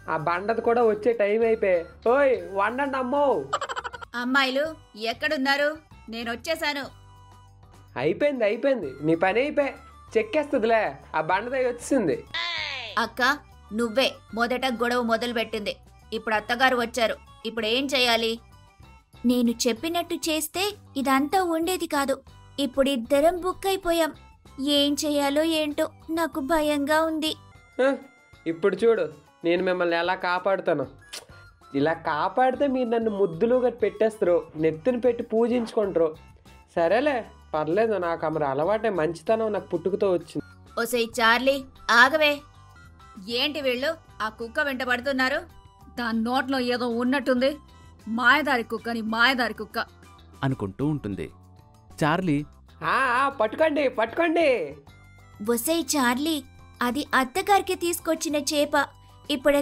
ఆ బండది కూడా వచ్చే టైం అయిపోయి. ఓయ్ వండండి అమ్మో. అమ్మాయిలు ఎక్కడున్నారు? నేను వచ్చేసాను. అయిపోయింది నీ పని అయిపోయి. చెక్కేస్తుందిలే, ఆ బండదై వచ్చింది. అక్క, నువ్వే మొదట గొడవ మొదలు పెట్టింది. ఇప్పుడు అత్తగారు వచ్చారు. ఇప్పుడు ఏం చెయ్యాలి? నేను చెప్పినట్టు చేస్తే ఇదంతా ఉండేది కాదు. ఇప్పుడు ఇద్దరం బుక్ అయిపోయాం. ఏం చెయ్యాలో ఏంటో నాకు భయంగా ఉంది. ఇప్పుడు చూడు నేను మిమ్మల్ని ఎలా కాపాడుతాను. ఇలా కాపాడితే మీరు నన్ను ముద్దులుగా పెట్టేస్తారు, నెత్తిని పెట్టి పూజించుకుంటారు. సరేలే పర్లేదు, నాకు అమరు అలవాటే, మంచితనం నాకు పుట్టుకతో వచ్చింది. ఓసై చార్లీ, ఆగవే. ఏంటి వీళ్ళు ఆ కుక్క వెంట పడుతున్నారు? దాని నోట్లో ఏదో ఉన్నట్టుంది. మాయదారి కుక్కని మాయదారి కుక్క అనుకుంటూ ఉంటుంది. చార్లీ పట్టుకోండి. ఒసై చార్లీ, అది అత్తగారికి తీసుకొచ్చిన చేప. ఇప్పుడు